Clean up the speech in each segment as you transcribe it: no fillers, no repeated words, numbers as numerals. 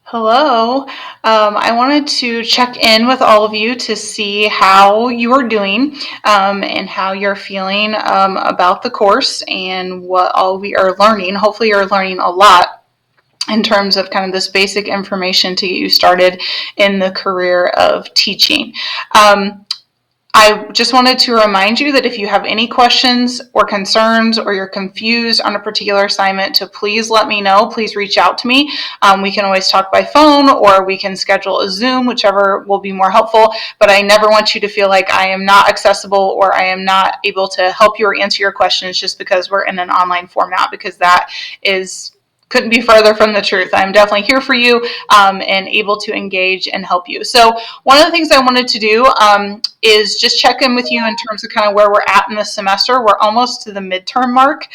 Hello. I wanted to check in with all of you to see how you are doing and how you're feeling about the course and what all we are learning. Hopefully, you're learning a lot in terms of kind of this basic information to get you started in the career of teaching. I just wanted to remind you that if you have any questions or concerns or you're confused on a particular assignment, to please let me know. Please reach out to me. We can always talk by phone or we can schedule a Zoom, whichever will be more helpful. But I never want you to feel like I am not accessible or I am not able to help you or answer your questions just because we're in an online format, because that couldn't be further from the truth. I'm definitely here for you and able to engage and help you. So one of the things I wanted to do is just check in with you in terms of kind of where we're at in the semester. We're almost to the midterm mark,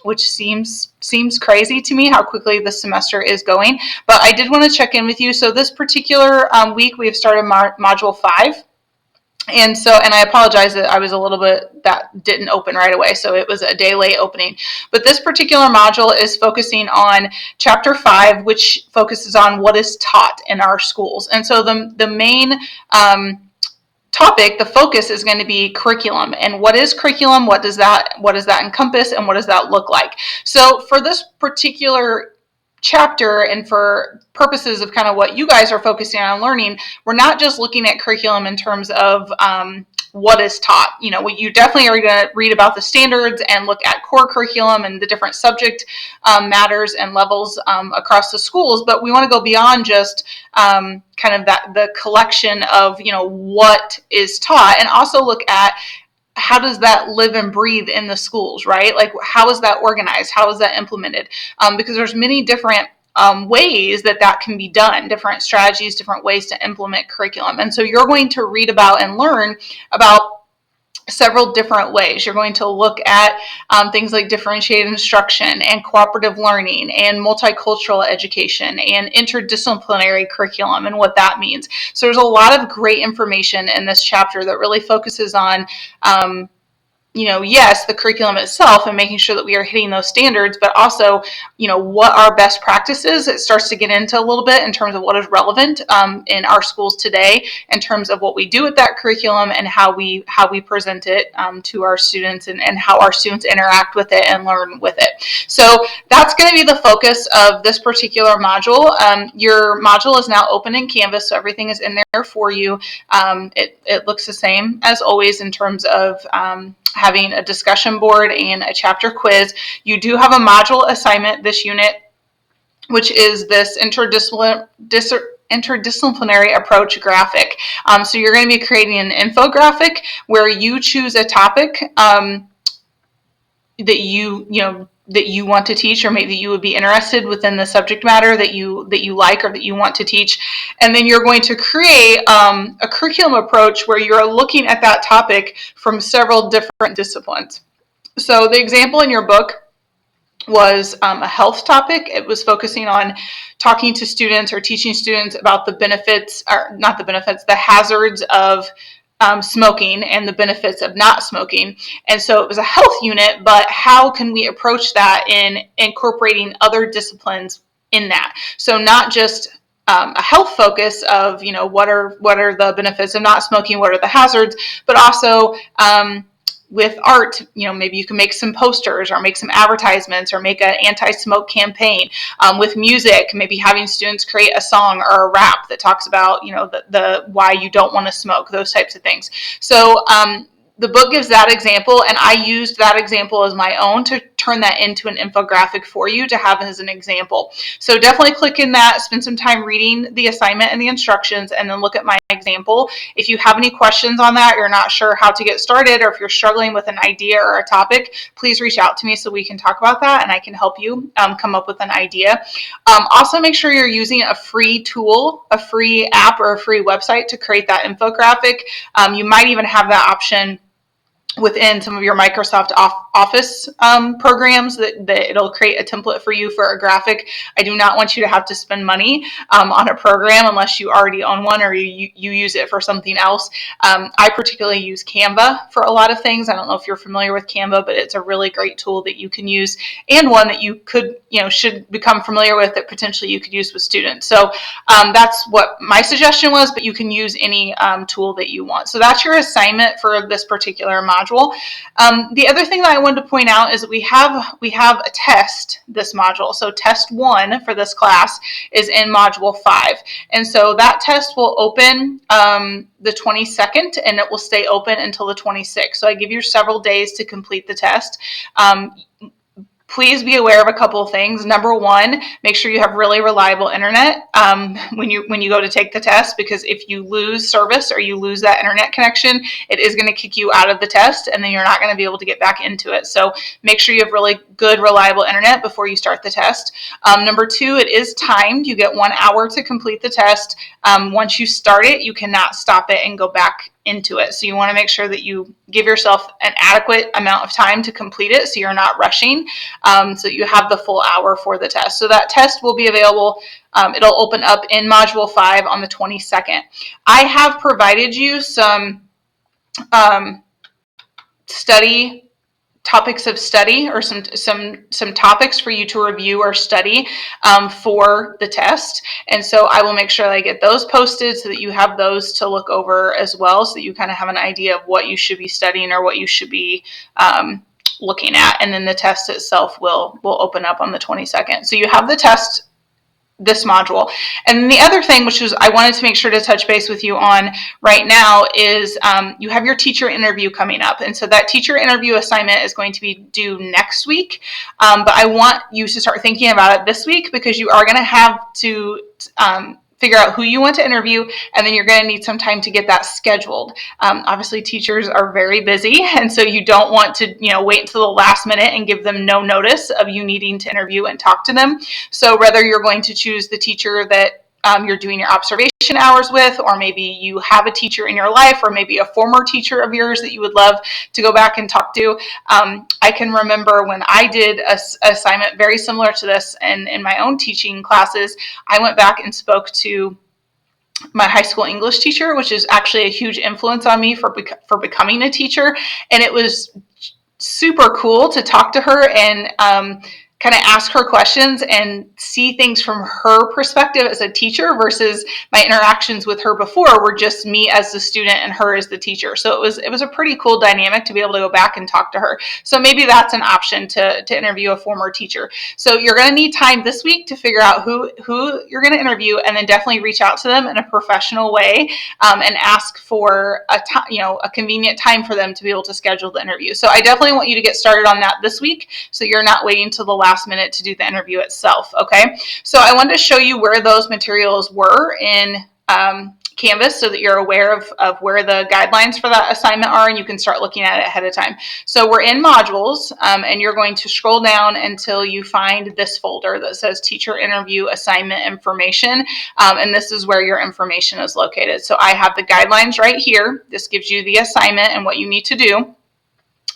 which seems crazy to me how quickly the semester is going. But I did want to check in with you. So this particular week, we have started Module 5. And I apologize that I was a little bit, that didn't open right away. So it was a day late opening. But this particular module is focusing on Chapter 5, which focuses on what is taught in our schools. And so the main topic, the focus is going to be curriculum. And what is curriculum? What does that encompass? And what does that look like? So for this particular chapter and for purposes of kind of what you guys are focusing on learning, we're not just looking at curriculum in terms of what is taught. You definitely are going to read about the standards and look at core curriculum and the different subject matters and levels across the schools, but we want to go beyond just kind of the collection of what is taught, and also look at how does that live and breathe in the schools, right? Like, how is that organized? How is that implemented? Because there's many different ways that can be done, different strategies, different ways to implement curriculum. And so you're going to read about and learn about several different ways. You're going to look at things like differentiated instruction and cooperative learning and multicultural education and interdisciplinary curriculum and what that means. So there's a lot of great information in this chapter that really focuses on yes, the curriculum itself and making sure that we are hitting those standards, but also, what are best practices. It starts to get into a little bit in terms of what is relevant in our schools today, in terms of what we do with that curriculum and how we present it to our students and how our students interact with it and learn with it. So that's going to be the focus of this particular module. Your module is now open in Canvas, so everything is in there for you. It looks the same as always in terms of having a discussion board and a chapter quiz. You do have a module assignment this unit, which is this interdisciplinary approach graphic. So you're going to be creating an infographic where you choose a topic that you want to teach, or maybe you would be interested within the subject matter that you like or that you want to teach. And then you're going to create a curriculum approach where you're looking at that topic from several different disciplines. So the example in your book was a health topic. It was focusing on talking to students or teaching students about the hazards of smoking and the benefits of not smoking. And so it was a health unit, but how can we approach that in incorporating other disciplines in that? So not just a health focus of, what are the benefits of not smoking, what are the hazards, but also with art, maybe you can make some posters or make some advertisements or make an anti-smoke campaign. With music, maybe having students create a song or a rap that talks about, the why you don't want to smoke, those types of things. So the book gives that example, and I used that example as my own to turn that into an infographic for you to have as an example. So definitely click in that, spend some time reading the assignment and the instructions, and then look at my example. If you have any questions on that, you're not sure how to get started, or if you're struggling with an idea or a topic, please reach out to me so we can talk about that and I can help you come up with an idea. Also, make sure you're using a free tool, a free app, or a free website to create that infographic. You might even have that option within some of your Microsoft Office programs that it'll create a template for you for a graphic. I do not want you to have to spend money on a program unless you already own one or you use it for something else. I particularly use Canva for a lot of things. I don't know if you're familiar with Canva, but it's a really great tool that you can use, and one that you could, should become familiar with, that potentially you could use with students. So that's what my suggestion was, but you can use any tool that you want. So that's your assignment for this particular module. The other thing that I wanted to point out is that we have a test this module. So test 1 for this class is in module 5. And so that test will open the 22nd, and it will stay open until the 26th. So I give you several days to complete the test. Please be aware of a couple of things. Number one, make sure you have really reliable internet when you go to take the test, because if you lose service or you lose that internet connection, it is going to kick you out of the test, and then you're not going to be able to get back into it. So make sure you have really good, reliable internet before you start the test. Number two, it is timed. You get 1 hour to complete the test. Once you start it, you cannot stop it and go back into it. So you want to make sure that you give yourself an adequate amount of time to complete it, so you're not rushing, so you have the full hour for the test. So that test will be available. It'll open up in Module 5 on the 22nd. I have provided you some topics of study, or some topics for you to review or study for the test. And so I will make sure that I get those posted so that you have those to look over as well, so that you kind of have an idea of what you should be studying or what you should be looking at. And then the test itself will open up on the 22nd. So you have the test, this module. And the other thing, which is I wanted to make sure to touch base with you on right now, is you have your teacher interview coming up. And so that teacher interview assignment is going to be due next week. But I want you to start thinking about it this week, because you are going to have to figure out who you want to interview, and then you're going to need some time to get that scheduled. Obviously, teachers are very busy, and so you don't want to wait until the last minute and give them no notice of you needing to interview and talk to them. So whether you're going to choose the teacher that you're doing your observation hours with, or maybe you have a teacher in your life, or maybe a former teacher of yours that you would love to go back and talk to. I can remember when I did an assignment very similar to this, and in my own teaching classes, I went back and spoke to my high school English teacher, which is actually a huge influence on me for becoming a teacher. And it was super cool to talk to her and kind of ask her questions and see things from her perspective as a teacher, versus my interactions with her before were just me as the student and her as the teacher. So it was a pretty cool dynamic to be able to go back and talk to her. So maybe that's an option to interview a former teacher. So you're going to need time this week to figure out who you're going to interview, and then definitely reach out to them in a professional way and ask for a convenient time for them to be able to schedule the interview. So I definitely want you to get started on that this week, so you're not waiting till the last minute to do the interview itself. Okay, so I wanted to show you where those materials were in Canvas, so that you're aware of where the guidelines for that assignment are, and you can start looking at it ahead of time. So we're in modules, and you're going to scroll down until you find this folder that says Teacher Interview Assignment Information, and this is where your information is located. So I have the guidelines right here. This gives you the assignment and what you need to do.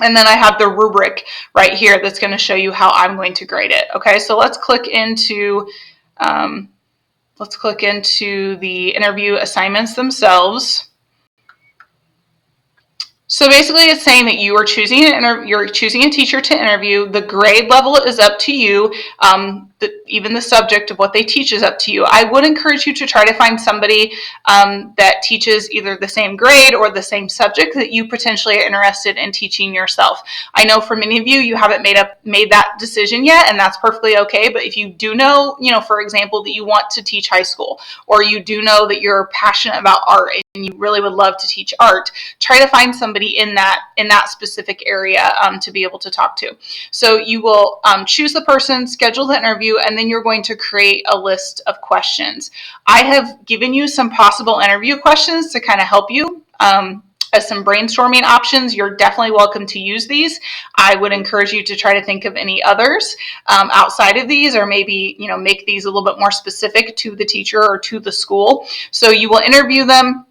And then I have the rubric right here that's going to show you how I'm going to grade it. Okay, so let's click into the interview assignments themselves. So basically, it's saying that you are choosing a teacher to interview. The grade level is up to you. Even the subject of what they teach is up to you. I would encourage you to try to find somebody that teaches either the same grade or the same subject that you potentially are interested in teaching yourself. I know for many of you, you haven't made that decision yet, and that's perfectly okay. But if you do know, for example, that you want to teach high school, or you do know that you're passionate about art and you really would love to teach art, try to find somebody in that specific area to be able to talk to. So you will choose the person, schedule the interview, and then you're going to create a list of questions. I have given you some possible interview questions to kind of help you as some brainstorming options. You're definitely welcome to use these. I would encourage you to try to think of any others outside of these, or maybe make these a little bit more specific to the teacher or to the school. So you will interview them.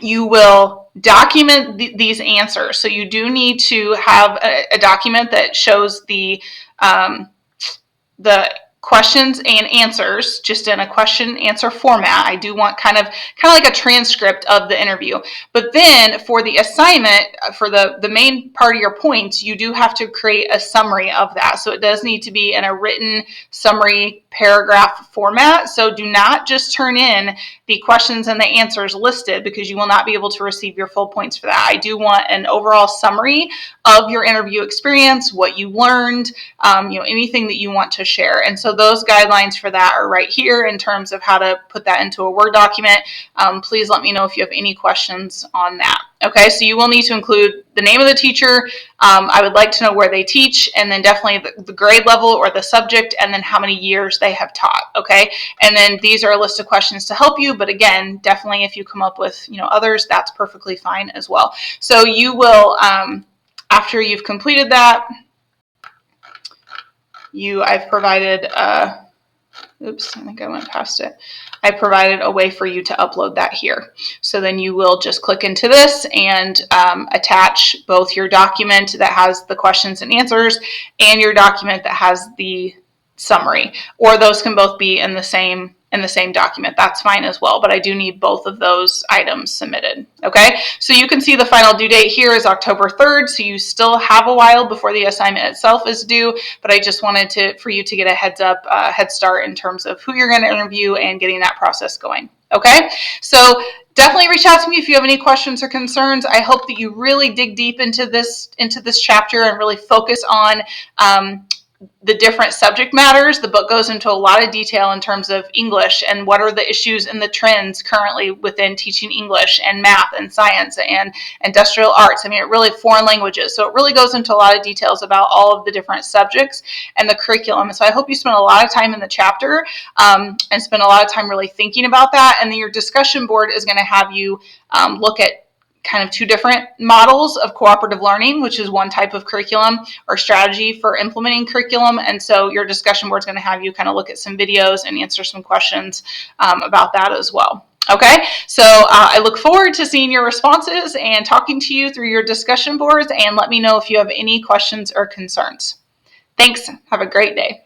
you will document these answers. So you do need to have a document that shows the questions and answers just in a question answer format. I do want kind of like a transcript of the interview. But then for the assignment, for the main part of your points, you do have to create a summary of that. So it does need to be in a written summary paragraph format. So do not just turn in the questions and the answers listed, because you will not be able to receive your full points for that. I do want an overall summary of your interview experience, what you learned, anything that you want to share. And so those guidelines for that are right here in terms of how to put that into a Word document. Please let me know if you have any questions on that. Okay, so you will need to include the name of the teacher. I would like to know where they teach, and then definitely the grade level or the subject, and then how many years they have taught. Okay, and then these are a list of questions to help you. But again, definitely if you come up with others, that's perfectly fine as well. So you will, after you've completed that, I've provided, oops, I think I went past it. I provided a way for you to upload that here. So then you will just click into this and attach both your document that has the questions and answers and your document that has the summary, or those can both be in the same document. That's fine as well, but I do need both of those items submitted. Okay, so you can see the final due date here is October 3rd, so you still have a while before the assignment itself is due, but I just wanted for you to get a head start in terms of who you're going to interview and getting that process going. Okay, so definitely reach out to me if you have any questions or concerns. I hope that you really dig deep into this chapter and really focus on the different subject matters. The book goes into a lot of detail in terms of English and what are the issues and the trends currently within teaching English and math and science and industrial arts. I mean, it really foreign languages. So it really goes into a lot of details about all of the different subjects and the curriculum. So I hope you spend a lot of time in the chapter and spend a lot of time really thinking about that. And then your discussion board is going to have you look at kind of two different models of cooperative learning, which is one type of curriculum or strategy for implementing curriculum. And so your discussion board is going to have you kind of look at some videos and answer some questions about that as well. Okay, so I look forward to seeing your responses and talking to you through your discussion boards, and let me know if you have any questions or concerns. Thanks. Have a great day.